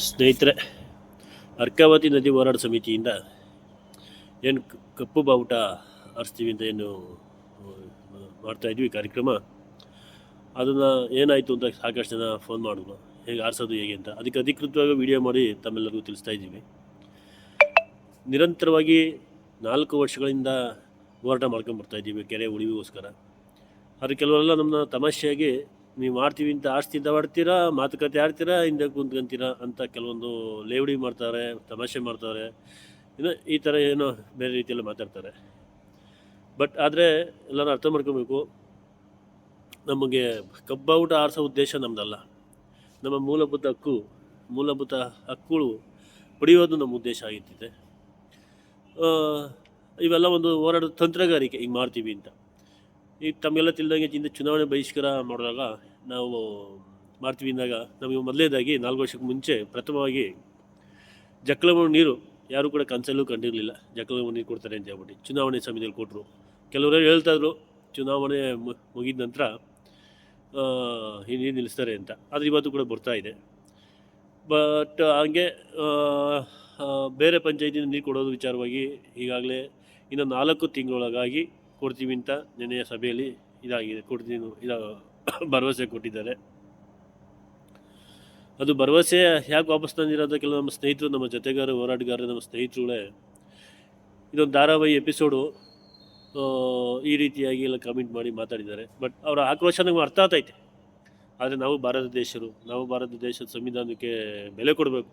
ಸ್ನೇಹಿತರೆ, ಅರ್ಕಾವತಿ ನದಿ ಹೋರಾಟ ಸಮಿತಿಯಿಂದ ಏನು ಕಪ್ಪು ಬಾವುಟ ಆರಿಸ್ತೀವಿ ಅಂತ ಏನು ಮಾಡ್ತಾಯಿದ್ವಿ ಕಾರ್ಯಕ್ರಮ, ಅದನ್ನು ಏನಾಯಿತು ಅಂತ ಸಾಕಷ್ಟು ಜನ ಫೋನ್ ಮಾಡಿದ್ರು. ಹೇಗೆ ಆರಿಸೋದು ಹೇಗೆ ಅಂತ ಅದಕ್ಕೆ ಅಧಿಕೃತವಾಗಿ ವಿಡಿಯೋ ಮಾಡಿ ತಮ್ಮೆಲ್ಲರಿಗೂ ತಿಳಿಸ್ತಾ ಇದ್ದೀವಿ. ನಿರಂತರವಾಗಿ 4 ವರ್ಷಗಳಿಂದ ಹೋರಾಟ ಮಾಡ್ಕೊಂಡ್ಬರ್ತಾಯಿದ್ದೀವಿ ಕೆರೆ ಉಳಿವಿಗೋಸ್ಕರ. ಆದರೆ ಕೆಲವರೆಲ್ಲ ನಮ್ಮನ್ನ ತಮಾಷೆಯಾಗಿ ನೀವು ಮಾಡ್ತೀವಿ ಅಂತ ಆಸ್ತಿಯಿಂದ ಮಾಡ್ತೀರಾ, ಮಾತುಕತೆ ಆಡ್ತೀರಾ, ಹಿಂದೆ ಕುಂತ್ಕೊಂತೀರಾ ಅಂತ ಕೆಲವೊಂದು ಲೇವಡಿ ಮಾಡ್ತಾರೆ, ತಮಾಷೆ ಮಾಡ್ತಾರೆ, ಇನ್ನು ಈ ಥರ ಏನೋ ಬೇರೆ ರೀತಿಯಲ್ಲಿ ಮಾತಾಡ್ತಾರೆ. ಬಟ್ ಆದರೆ ಎಲ್ಲರೂ ಅರ್ಥ ಮಾಡ್ಕೋಬೇಕು, ನಮಗೆ ಕಬ್ಬಾವುಟ ಆರಿಸೋ ಉದ್ದೇಶ ನಮ್ಮದಲ್ಲ. ನಮ್ಮ ಮೂಲಭೂತ ಹಕ್ಕುಗಳು ಪಡೆಯೋದು ನಮ್ಮ ಉದ್ದೇಶ ಆಗಿರ್ತಿದೆ. ಇವೆಲ್ಲ ಒಂದು ಹೋರಾಟದ ತಂತ್ರಗಾರಿಕೆ, ಹಿಂಗೆ ಮಾಡ್ತೀವಿ ಅಂತ. ಈಗ ತಮಗೆಲ್ಲ ತಿಳಿದಂಗೆ ಹಿಂದೆ ಚುನಾವಣೆ ಬಹಿಷ್ಕಾರ ಮಾಡಿದಾಗ ನಾವು ಮಾಡ್ತೀವಿ ಅಂದಾಗ ನಮಗೆ ಮೊದಲನೇದಾಗಿ 4 ವರ್ಷಕ್ಕೆ ಮುಂಚೆ ಪ್ರಥಮವಾಗಿ ಜಕ್ಕಲಮಣ್ಣು ನೀರು ಯಾರೂ ಕೂಡ ಕನಸಲ್ಲೂ ಕಂಡಿರಲಿಲ್ಲ. ಜಕ್ಕಲಮಣ್ಣು ನೀರು ಕೊಡ್ತಾರೆ ಅಂತ ಹೇಳ್ಬಿಟ್ಟು ಚುನಾವಣೆ ಸಮಯದಲ್ಲಿ ಕೊಟ್ಟರು. ಕೆಲವರು ಹೇಳ್ತಾಯಿದ್ರು ಚುನಾವಣೆ ಮುಗಿದ ನಂತರ ಈ ನೀರು ನಿಲ್ಲಿಸ್ತಾರೆ ಅಂತ. ಆದರೆ ಇವತ್ತು ಕೂಡ ಬರ್ತಾ ಇದೆ. ಬಟ್ ಹಂಗೆ ಬೇರೆ ಪಂಚಾಯತಿಯಿಂದ ನೀರು ಕೊಡೋದು ವಿಚಾರವಾಗಿ ಈಗಾಗಲೇ ಇನ್ನು 4 ತಿಂಗಳೊಳಗಾಗಿ ಕೊಡ್ತೀವಿ ಅಂತ ನೆನೆಯ ಸಭೆಯಲ್ಲಿ ಭರವಸೆ ಕೊಟ್ಟಿದ್ದಾರೆ. ಅದು ಭರವಸೆ ಯಾಕೆ ವಾಪಸ್ ತಂದಿರೋದು, ಕೆಲವು ನಮ್ಮ ಸ್ನೇಹಿತರು, ನಮ್ಮ ಜೊತೆಗಾರ ಹೋರಾಟಗಾರರು, ನಮ್ಮ ಸ್ನೇಹಿತರುಗಳೇ ಇದೊಂದು ಧಾರಾವಾಹಿ ಎಪಿಸೋಡು ಈ ರೀತಿಯಾಗಿ ಎಲ್ಲ ಕಮೆಂಟ್ ಮಾಡಿ ಮಾತಾಡಿದ್ದಾರೆ. ಬಟ್ ಅವರ ಆಕ್ರೋಶ ನಮಗೆ ಅರ್ಥ ಆಗ್ತೈತೆ. ಆದರೆ ನಾವು ಭಾರತ ದೇಶದ ಸಂವಿಧಾನಕ್ಕೆ ಬೆಲೆ ಕೊಡಬೇಕು.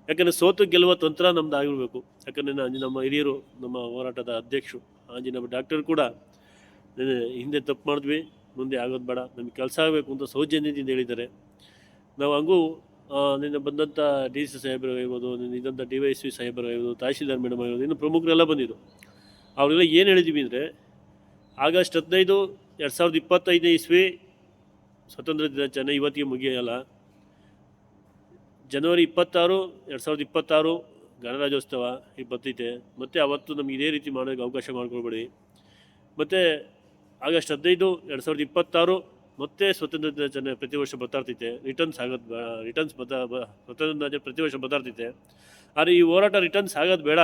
ಯಾಕಂದರೆ ಸೋತು ಗೆಲ್ಲುವ ತಂತ್ರ ನಮ್ದು ಆಗಿರಬೇಕು. ಯಾಕಂದರೆ ನಮ್ಮ ಹಿರಿಯರು, ನಮ್ಮ ಹೋರಾಟದ ಅಧ್ಯಕ್ಷರು ನಮ್ಮ ಡಾಕ್ಟರ್ ಕೂಡ ಹಿಂದೆ ತಪ್ಪು ಮಾಡಿದ್ವಿ, ಮುಂದೆ ಆಗೋದು ಬೇಡ, ನಮಗೆ ಕೆಲಸ ಆಗಬೇಕು ಅಂತ ಸೌಜನ್ಯದಿಂದ ಹೇಳಿದ್ದಾರೆ. ನಾವು ಹಂಗೂ ನಿನ್ನೆ ಬಂದಂಥ ಡಿ ಸಿ ಸಾಹೇಬರು ಆಗಿರ್ಬೋದು, ಇದ್ದಂಥ DYSP ಸಾಹೇಬರು ಆಗಿರ್ಬೋದು, ತಹಶೀಲ್ದಾರ್ ಮೇಡಮ್ ಆಗಿರ್ಬೋದು, ಇನ್ನು ಪ್ರಮುಖರೆಲ್ಲ ಬಂದಿದ್ದು. ಅವರೆಲ್ಲ ಏನು ಹೇಳಿದ್ದೀವಿ ಅಂದರೆ, ಆಗಸ್ಟ್ 15, 2025 ಇಸ್ವಿ ಸ್ವತಂತ್ರ ದಿನಾಚರಣೆ ಇವತ್ತಿಗೆ ಮುಗಿಯಲ್ಲ. ಜನವರಿ 26, 2026 ಗಣರಾಜ್ಯೋತ್ಸವ ಈಗ ಬರ್ತೈತೆ. ಮತ್ತು ಅವತ್ತು ನಮ್ಗೆ ಇದೇ ರೀತಿ ಮಾಡೋಕ್ಕೆ ಅವಕಾಶ ಮಾಡ್ಕೊಳ್ಬೇಡಿ. ಮತ್ತು ಆಗಸ್ಟ್ 15, 2026 ಮತ್ತೆ ಸ್ವತಂತ್ರ ದಿನಾಚರಣೆ ಪ್ರತಿ ವರ್ಷ ಬರ್ತಾರ್ತೈತೆ. ಸ್ವತಂತ್ರ ದಿನಾಚರಣೆ ಪ್ರತಿ ವರ್ಷ ಬರ್ತಾರ್ತೈತೆ. ಆದರೆ ಈ ಹೋರಾಟ ರಿಟರ್ನ್ಸ್ ಆಗೋದು ಬೇಡ.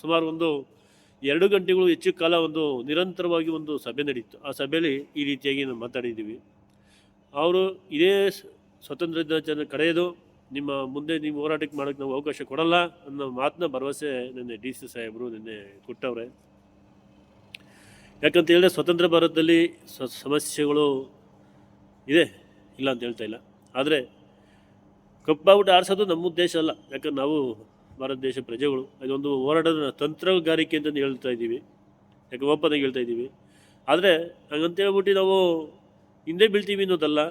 ಸುಮಾರು ಒಂದು 2 ಗಂಟೆಗಳು ಹೆಚ್ಚು ಕಾಲ ಒಂದು ನಿರಂತರವಾಗಿ ಒಂದು ಸಭೆ ನಡೀತು. ಆ ಸಭೆಯಲ್ಲಿ ಈ ರೀತಿಯಾಗಿ ನಾವು ಮಾತಾಡಿದ್ದೀವಿ. ಅವರು ಇದೇ ಸ್ವತಂತ್ರ ದಿನಾಚರಣೆ ಕಡೆಯದು ನಿಮ್ಮ ಮುಂದೆ ನೀವು ಹೋರಾಟಕ್ಕೆ ಮಾಡೋಕ್ಕೆ ನಾವು ಅವಕಾಶ ಕೊಡಲ್ಲ ಅನ್ನೋ ಮಾತನ್ನ ಭರವಸೆ ನಿನ್ನೆ DC ಸಾಹೇಬರು ನಿನ್ನೆ ಕೊಟ್ಟವ್ರೆ. ಯಾಕಂತ ಹೇಳಿದ್ರೆ ಸ್ವತಂತ್ರ ಭಾರತದಲ್ಲಿ ಸಮಸ್ಯೆಗಳು ಇದೆ, ಇಲ್ಲ ಅಂತ ಹೇಳ್ತಾ ಇಲ್ಲ. ಆದರೆ ಕಪ್ಪಾವುಟ ಆರಿಸೋದು ನಮ್ಮ ಉದ್ದೇಶ ಅಲ್ಲ. ಯಾಕಂದ್ರೆ ನಾವು ಭಾರತ ದೇಶ ಪ್ರಜೆಗಳು. ಇದೊಂದು ಹೋರಾಟದ ತಂತ್ರಗಾರಿಕೆ ಅಂತಂದು ಹೇಳ್ತಾ ಇದ್ದೀವಿ, ಯಾಕೆ ಓಪನ್ ಆಗಿ ಹೇಳ್ತಾ ಇದ್ದೀವಿ. ಆದರೆ ಹಂಗಂತ ಹೇಳ್ಬಿಟ್ಟು ನಾವು ಹಿಂದೆ ಬೀಳ್ತೀವಿ ಅನ್ನೋದಲ್ಲ.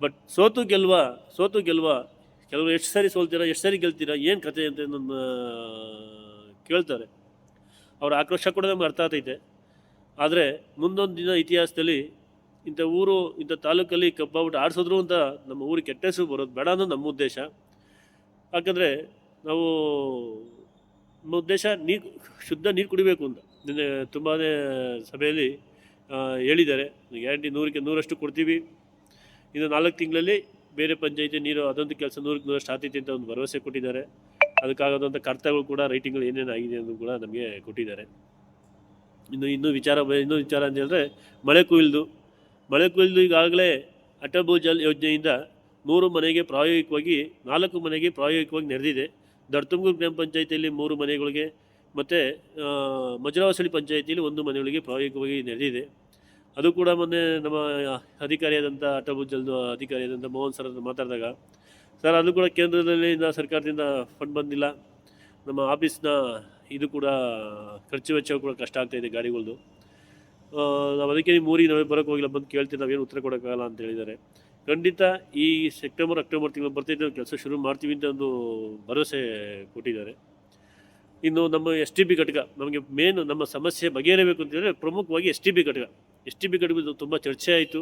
ಬಟ್ ಸೋತು ಗೆಲ್ವ ಕೆಲವರು ಎಷ್ಟು ಸರಿ ಸೋಲ್ತೀರಾ, ಎಷ್ಟು ಸರಿ ಗೆಲ್ತೀರಾ, ಏನು ಕತೆ ಅಂತ ನನ್ನ ಕೇಳ್ತಾರೆ. ಅವ್ರ ಆಕ್ರೋಶ ಕೂಡ ನಮ್ಗೆ ಅರ್ಥ ಆಗ್ತೈತೆ. ಆದರೆ ಮುಂದೊಂದು ದಿನ ಇತಿಹಾಸದಲ್ಲಿ ಇಂಥ ಊರು, ಇಂಥ ತಾಲೂಕಲ್ಲಿ ಕಬ್ಬಾವುಟ ಆಡಿಸಿದ್ರು ಅಂತ ನಮ್ಮ ಊರಿಗೆ ಕೆಟ್ಟ ಹೆಸರು ಬರೋದು ಬೇಡ ಅನ್ನೋದು ನಮ್ಮ ಉದ್ದೇಶ. ಯಾಕಂದರೆ ನಮ್ಮ ಉದ್ದೇಶ ಶುದ್ಧ ನೀರು ಕುಡಿಬೇಕು ಅಂತ ನಿನ್ನೆ ತುಂಬಾ ಸಭೆಯಲ್ಲಿ ಹೇಳಿದ್ದಾರೆ. ಗ್ಯಾರಂಟಿ 100ಕ್ಕೆ 100% ಕೊಡ್ತೀವಿ. ಇನ್ನು 4 ತಿಂಗಳಲ್ಲಿ ಬೇರೆ ಪಂಚಾಯಿತಿ ನೀರು ಅದೊಂದು ಕೆಲಸ 100ಕ್ಕೆ 100% ಆಗ್ತೈತೆ ಅಂತ ಒಂದು ಭರವಸೆ ಕೊಟ್ಟಿದ್ದಾರೆ. ಅದಕ್ಕಾಗೋದಂಥ ಕರ್ತವ್ಯಗಳು ಕೂಡ ರೈಟಿಂಗ್ಗಳು ಏನೇನು ಆಗಿದೆ ಅನ್ನೋದು ಕೂಡ ನಮಗೆ ಕೊಟ್ಟಿದ್ದಾರೆ. ಇನ್ನೂ ವಿಚಾರ ಅಂತ ಹೇಳಿದ್ರೆ ಮಳೆ ಕೊಯ್ಲು ಈಗಾಗಲೇ ಅಟಲ್ ಭೂಜಲ್ ಯೋಜನೆಯಿಂದ 4 ಮನೆಗೆ ಪ್ರಾಯೋಗಿಕವಾಗಿ ನೆರೆದಿದೆ. ದೊಡ್ಡತುಮಕೂರು ಗ್ರಾಮ ಪಂಚಾಯಿತಿಯಲ್ಲಿ 3 ಮನೆಗಳಿಗೆ ಮತ್ತು ಮಜರಾವಸಳಿ ಪಂಚಾಯಿತಿಯಲ್ಲಿ 1 ಮನೆಗಳಿಗೆ ಪ್ರಾಯೋಗಿಕವಾಗಿ ನೆರೆದಿದೆ. ಅದು ಕೂಡ ಮೊನ್ನೆ ನಮ್ಮ ಅಧಿಕಾರಿಯಾದಂಥ ಅಟಲ್ ಭೂಜಲ್ ಅಧಿಕಾರಿಯಾದಂಥ ಮೋಹನ್ ಸರ್ ಮಾತಾಡಿದಾಗ, ಸರ್ ಅದು ಕೂಡ ಕೇಂದ್ರದಲ್ಲಿ ಸರ್ಕಾರದಿಂದ ಫಂಡ್ ಬಂದಿಲ್ಲ, ನಮ್ಮ ಆಫೀಸ್ನ ಇದು ಕೂಡ ಖರ್ಚು ವೆಚ್ಚ ಕೂಡ ಕಷ್ಟ ಆಗ್ತಾಯಿದೆ ಗಾಡಿಗಳದ್ದು. ನಾವು ಅದಕ್ಕೆ ನೀವು ಊರಿಗೆ ನಾವೇ ಬರೋಕ್ಕೆ ಹೋಗಿಲ್ಲ, ಬಂದು ಕೇಳ್ತೀವಿ, ನಾವೇನು ಉತ್ತರ ಕೊಡೋಕ್ಕಾಗಲ್ಲ ಅಂತ ಹೇಳಿದ್ದಾರೆ. ಖಂಡಿತ ಈ ಅಕ್ಟೋಬರ್ ತಿಂಗಳು ಬರ್ತೈತೆ, ಕೆಲಸ ಶುರು ಮಾಡ್ತೀವಿ ಅಂತ ಒಂದು ಭರವಸೆ ಕೊಟ್ಟಿದ್ದಾರೆ. ಇನ್ನು ನಮ್ಮ STB ಘಟಕ ನಮಗೆ ಮೇನ್ ನಮ್ಮ ಸಮಸ್ಯೆ ಬಗೆಹರಿಬೇಕು ಅಂತ ಹೇಳಿದ್ರೆ ಪ್ರಮುಖವಾಗಿ STB ಘಟಕದ್ದು ತುಂಬ ಚರ್ಚೆ ಆಯಿತು.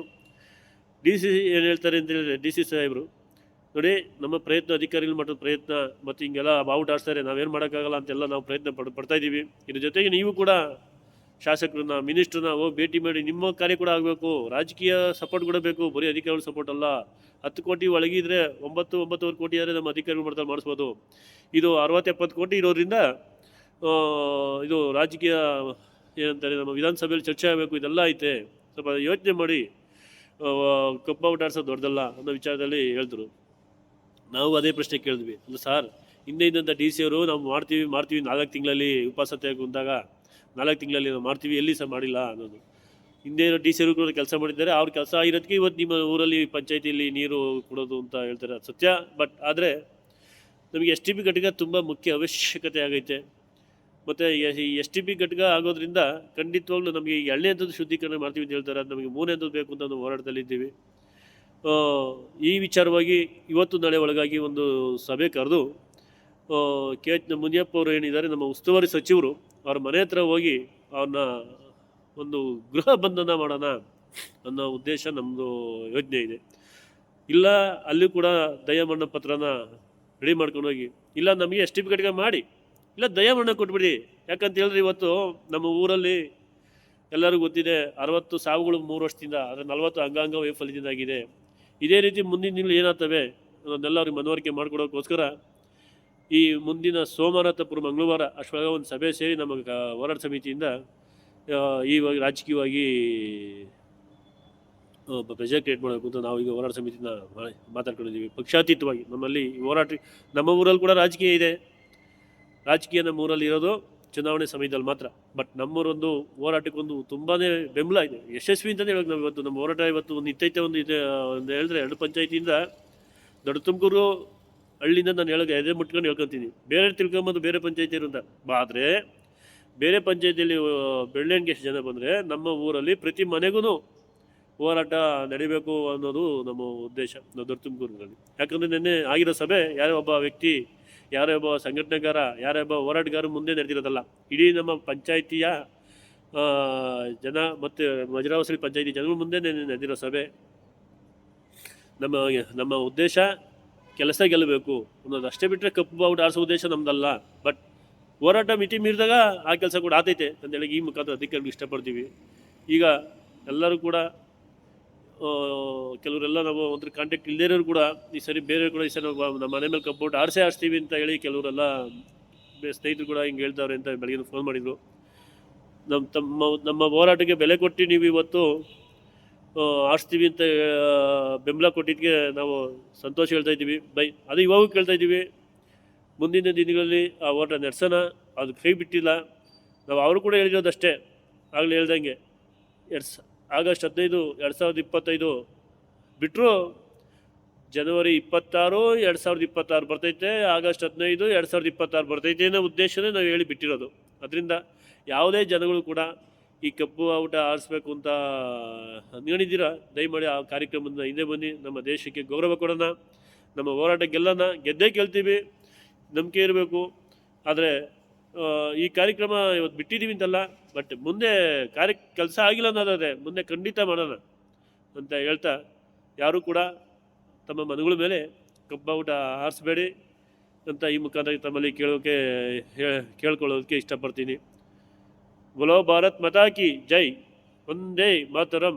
DC ಏನು ಹೇಳ್ತಾರೆ ಅಂತ ಹೇಳಿದ್ರೆ, DC ಸಾಹೇಬರು ನೋಡಿ, ನಮ್ಮ ಪ್ರಯತ್ನ, ಅಧಿಕಾರಿಗಳು ಮಾಡೋದು ಪ್ರಯತ್ನ ಮತ್ತು ಹಿಂಗೆಲ್ಲ ಬಾವುಟ ಆಡಿಸ್ತಾರೆ, ನಾವೇನು ಮಾಡೋಕ್ಕಾಗಲ್ಲ ಅಂತೆಲ್ಲ ನಾವು ಪ್ರಯತ್ನ ಪಡ್ತಾಯಿದ್ದೀವಿ. ಇದ್ರ ಜೊತೆಗೆ ನೀವು ಕೂಡ ಶಾಸಕರನ್ನ, ಮಿನಿಸ್ಟ್ರನ್ನ ಹೋಗಿ ಭೇಟಿ ಮಾಡಿ ನಿಮ್ಮ ಕಾರ್ಯ ಕೂಡ ಆಗಬೇಕು. ರಾಜಕೀಯ ಸಪೋರ್ಟ್ ಕೂಡ ಬೇಕು, ಬರೀ ಅಧಿಕಾರಿಗಳ ಸಪೋರ್ಟ್ ಅಲ್ಲ. 10 ಕೋಟಿ ಒಳಗಿದ್ರೆ 9-9.5 ಕೋಟಿ ಆದರೆ ನಮ್ಮ ಅಧಿಕಾರಿಗಳು ಮಾಡ್ತಾರೆ ಮಾಡಿಸ್ಬೋದು. ಇದು 60-70 ಕೋಟಿ ಇರೋದ್ರಿಂದ ಇದು ರಾಜಕೀಯ ಏನಂತಾರೆ, ನಮ್ಮ ವಿಧಾನಸಭೆಯಲ್ಲಿ ಚರ್ಚೆ ಆಗಬೇಕು. ಇದೆಲ್ಲ ಐತೆ, ಸ್ವಲ್ಪ ಯೋಚನೆ ಮಾಡಿ. ಕಪ್ಪು ಔಟ್ ಆಡ್ಸೋದು ದೊಡ್ಡದಲ್ಲ ಅನ್ನೋ ವಿಚಾರದಲ್ಲಿ ಹೇಳಿದ್ರು. ನಾವು ಅದೇ ಪ್ರಶ್ನೆ ಕೇಳಿದ್ವಿ, ಅಲ್ಲ ಸರ್, ಹಿಂದೆ ಇದ್ದಂಥ ಡಿ ಸಿ ಅವರು ನಾವು ಮಾಡ್ತೀವಿ 4 ತಿಂಗಳಲ್ಲಿ ಉಪಸತ್ಯಾಗ ಕುಂತಾಗ 4 ತಿಂಗಳಲ್ಲಿ ನಾವು ಮಾಡ್ತೀವಿ, ಎಲ್ಲಿ ಸಹ ಮಾಡಿಲ್ಲ ಅನ್ನೋದು. ಹಿಂದೆ ಇರೋ ಡಿ ಸಿ ಅವರು ಕೂಡ ಕೆಲಸ ಮಾಡಿದ್ದಾರೆ. ಅವ್ರ ಕೆಲಸ ಆಗಿರೋದಕ್ಕೆ ಇವತ್ತು ನಿಮ್ಮ ಊರಲ್ಲಿ ಪಂಚಾಯತಿಯಲ್ಲಿ ನೀರು ಕೊಡೋದು ಅಂತ ಹೇಳ್ತಾರೆ, ಅದು ಸತ್ಯ. ಬಟ್ ಆದರೆ ನಮಗೆ ಎಸ್ ಟಿ ಪಿ ಘಟಕ ತುಂಬ ಮುಖ್ಯ ಅವಶ್ಯಕತೆ ಆಗೈತೆ. ಮತ್ತು ಈ ಎಸ್ ಟಿ ಪಿ ಘಟಕ ಆಗೋದ್ರಿಂದ ಖಂಡಿತವಾಗ್ಲೂ ನಮಗೆ ಈ 2ನೇ ಹಂತದ ಶುದ್ಧೀಕರಣ ಮಾಡ್ತೀವಿ ಅಂತ ಹೇಳ್ತಾರೆ, ಅದು ನಮಗೆ 3ನೇ ಹಂತದ್ದು ಬೇಕು ಅಂತ ನಾವು ಹೋರಾಟದಲ್ಲಿದ್ದೀವಿ. ಈ ವಿಚಾರವಾಗಿ ಇವತ್ತು ನಾಳೆ ಒಳಗಾಗಿ ಒಂದು ಸಭೆ ಕರೆದು KH ಮುನಿಯಪ್ಪ ಅವರು ಏನಿದ್ದಾರೆ, ನಮ್ಮ ಉಸ್ತುವಾರಿ ಸಚಿವರು, ಅವ್ರ ಮನೆ ಹತ್ರ ಹೋಗಿ ಅವ್ರನ್ನ ಒಂದು ಗೃಹ ಬಂಧನ ಮಾಡೋಣ ಅನ್ನೋ ಉದ್ದೇಶ ನಮ್ಮದು ಯೋಜನೆ ಇದೆ. ಇಲ್ಲ ಅಲ್ಲಿ ಕೂಡ ದಯಾಮರಣ ಪತ್ರನ ರೆಡಿ ಮಾಡ್ಕೊಂಡು ಹೋಗಿ, ಇಲ್ಲ ನಮಗೆ ಎಸ್ ಟಿ ಪಿ ಘಟಕ ಮಾಡಿ, ಇಲ್ಲ ದಯಾಮರಣ ಕೊಟ್ಬಿಡಿ. ಯಾಕಂತ ಹೇಳಿದ್ರೆ ಇವತ್ತು ನಮ್ಮ ಊರಲ್ಲಿ ಎಲ್ಲರಿಗೂ ಗೊತ್ತಿದೆ 60 ಸಾವುಗಳು 3 ವರ್ಷದಿಂದ, ಆದರೆ 40 ಅಂಗಾಂಗ ವೈಫಲ್ಯದಿಂದ ಆಗಿದೆ. ಇದೇ ರೀತಿ ಮುಂದಿನ ದಿನಗಳು ಏನಾಗ್ತವೆ ಅದನ್ನೆಲ್ಲ ಅವ್ರಿಗೆ ಮನವರಿಕೆ ಮಾಡಿಕೊಡೋಕ್ಕೋಸ್ಕರ ಈ ಮುಂದಿನ ಸೋಮವಾರ ಅಥವಾ ಮಂಗಳವಾರ ಅಷ್ಟೊಳಗೆ ಒಂದು ಸಭೆ ಸೇರಿ ನಮ್ಮ ಹೋರಾಟ ಸಮಿತಿಯಿಂದ ಈವಾಗ ರಾಜಕೀಯವಾಗಿ ಪ್ರೆಷರ್ ಕ್ರಿಯೇಟ್ ಮಾಡಬೇಕು ಅಂತ ನಾವು ಈಗ ಹೋರಾಟ ಸಮಿತಿನ ಮಾತಾಡ್ಕೊಂಡಿದ್ದೀವಿ. ಪಕ್ಷಾತೀತವಾಗಿ ನಮ್ಮಲ್ಲಿ ಹೋರಾಟ, ನಮ್ಮ ಊರಲ್ಲಿ ಕೂಡ ರಾಜಕೀಯ ಇದೆ. ರಾಜಕೀಯ ನಮ್ಮ ಊರಲ್ಲಿ ಇರೋದು ಚುನಾವಣೆ ಸಮಯದಲ್ಲಿ ಮಾತ್ರ. ಬಟ್ ನಮ್ಮೂರೊಂದು ಹೋರಾಟಕ್ಕೊಂದು ತುಂಬಾ ಬೆಂಬಲ ಇದೆ, ಯಶಸ್ವಿ ಅಂತಲೇ ಹೇಳೋಕೆ. ನಾವು ಇವತ್ತು ನಮ್ಮ ಹೋರಾಟ ಇವತ್ತು ಒಂದು ನಿಂತೈತೆ, ಒಂದು ಹೇಳಿದ್ರೆ 2 ಪಂಚಾಯತಿಯಿಂದ ದೊಡ್ಡ ತುಮಕೂರು ಹಳ್ಳಿಯಿಂದ ನಾನು ಹೇಳೋಕೆ ಎದೆ ಮುಟ್ಕೊಂಡು ಹೇಳ್ಕೊತೀನಿ. ಬೇರೆ ತಿಳ್ಕೊಂಬಂದು ಬೇರೆ ಪಂಚಾಯತಿರು ಅಂತ ಆದರೆ ಬೇರೆ ಪಂಚಾಯತಿಯಲ್ಲಿ ಬೆಳ್ಳೆಣ್ಣಿಗೆ ಎಷ್ಟು ಜನ ಬಂದರೆ ನಮ್ಮ ಊರಲ್ಲಿ ಪ್ರತಿ ಮನೆಗೂ ಹೋರಾಟ ನಡಿಬೇಕು ಅನ್ನೋದು ನಮ್ಮ ಉದ್ದೇಶ, ನಾವು ದೊಡ್ಡ ತುಮಕೂರಿನಲ್ಲಿ. ಯಾಕಂದರೆ ನಿನ್ನೆ ಆಗಿರೋ ಸಭೆ ಯಾರೋ ಒಬ್ಬ ವ್ಯಕ್ತಿ, ಯಾರೇ ಒಬ್ಬ ಸಂಘಟನೆಗಾರ, ಯಾರೇ ಒಬ್ಬ ಹೋರಾಟಗಾರ ಮುಂದೆ ನಡೆದಿರೋದಲ್ಲ. ಇಡೀ ನಮ್ಮ ಪಂಚಾಯಿತಿಯ ಜನ ಮತ್ತು ಮಜರಾವಸಲಿ ಪಂಚಾಯಿತಿ ಜನಗಳ ಮುಂದೆ ನಡೆದಿರೋ ಸಭೆ. ನಮ್ಮ ಉದ್ದೇಶ ಕೆಲಸ ಗೆಲ್ಲಬೇಕು ಅನ್ನೋದು ಅಷ್ಟೇ, ಬಿಟ್ಟರೆ ಕಪ್ಪು ಬಾವುಟ ಆರಿಸೋ ಉದ್ದೇಶ ನಮ್ಮದಲ್ಲ. ಬಟ್ ಹೋರಾಟ ಮಿತಿ ಮೀರಿದಾಗ ಆ ಕೆಲಸ ಕೂಡ ಆತೈತೆ ಅಂತೇಳಿ ಈ ಮುಖಾಂತರ ಅಧಿಕಾರಿಗಳು ಇಷ್ಟಪಡ್ತೀವಿ. ಈಗ ಎಲ್ಲರೂ ಕೂಡ ಕೆಲವರೆಲ್ಲ ನಾವು ಒಂಥರ ಕಾಂಟ್ಯಾಕ್ಟ್ ಇಲ್ಲದೇ ಇರೋರು ಕೂಡ ಈ ಸರಿ ಬೇರೆ ಕೂಡ ಈ ಸರಿ ನಮ್ಮ ಮನೆ ಮೇಲೆ ಕಪ್ಪು ಬಾವುಟ ಆರಿಸ್ತೀವಿ ಅಂತ ಹೇಳಿ ಕೆಲವರೆಲ್ಲ ಸ್ನೇಹಿತರು ಕೂಡ ಹಿಂಗೆ ಹೇಳ್ತಾವ್ರೆ ಅಂತ ಬೆಳಗ್ಗೆ ಫೋನ್ ಮಾಡಿದರು. ನಮ್ಮ ಹೋರಾಟಕ್ಕೆ ಬೆಲೆ ಕೊಟ್ಟು ನೀವು ಇವತ್ತು ಆರಿಸ್ತೀವಿ ಅಂತ ಬೆಂಬಲ ಕೊಟ್ಟಿದ್ದಕ್ಕೆ ನಾವು ಸಂತೋಷ ಹೇಳ್ತಾ ಇದ್ದೀವಿ. ಅದು ಇವಾಗೂ ಕೇಳ್ತಾ ಇದ್ದೀವಿ, ಮುಂದಿನ ದಿನಗಳಲ್ಲಿ ಆ ಹೋರಾಟ ನಡೆಸೋಣ. ಅದು ಕೈ ಬಿಟ್ಟಿಲ್ಲ ನಾವು. ಅವರು ಕೂಡ ಹೇಳಿರೋದಷ್ಟೇ, ಆಗಲೇ ಹೇಳ್ದಂಗೆ ಆಗಸ್ಟ್ 15, 2025 ಬಿಟ್ಟರು ಜನವರಿ 26, 2026 ಬರ್ತೈತೆ, ಆಗಸ್ಟ್ 15, 2026 ಬರ್ತೈತೆ ಅನ್ನೋ ಉದ್ದೇಶನೇ ನಾವು ಹೇಳಿ ಬಿಟ್ಟಿರೋದು. ಅದರಿಂದ ಯಾವುದೇ ಜನಗಳು ಕೂಡ ಈ ಕಪ್ಪು ಬಾವುಟ ಆರಿಸ್ಬೇಕು ಅಂತ ಅಂದ್ಕೊಂಡಿದ್ದೀರಾ, ದಯಮಾಡಿ ಆ ಕಾರ್ಯಕ್ರಮದಿಂದ ಹಿಂದೆ ಬನ್ನಿ. ನಮ್ಮ ದೇಶಕ್ಕೆ ಗೌರವ ಕೊಡೋಣ, ನಮ್ಮ ಹೋರಾಟ ಗೆಲ್ಲೋಣ. ಗೆದ್ದೇ ಗೆಲ್ತೀವಿ, ನಂಬಿಕೆ ಇರಬೇಕು. ಆದರೆ ಈ ಕಾರ್ಯಕ್ರಮ ಇವತ್ತು ಬಿಟ್ಟಿದ್ದೀವಿ ಅಂತಲ್ಲ, ಬಟ್ ಮುಂದೆ ಕೆಲಸ ಆಗಿಲ್ಲ ಅನ್ನೋದಾದರೆ ಮುಂದೆ ಖಂಡಿತ ಮಾಡೋಣ ಅಂತ ಹೇಳ್ತಾ, ಯಾರೂ ಕೂಡ ತಮ್ಮ ಮನಗಳ ಮೇಲೆ ಕಪ್ಪು ಬಾವುಟ ಆರಿಸ್ಬೇಡಿ ಅಂತ ಈ ಮುಖಾಂತರ ತಮ್ಮಲ್ಲಿ ಕೇಳ್ಕೊಳ್ಳೋದಕ್ಕೆ ಇಷ್ಟಪಡ್ತೀನಿ. बोलो भारत माता की जय, वंदे मातरम।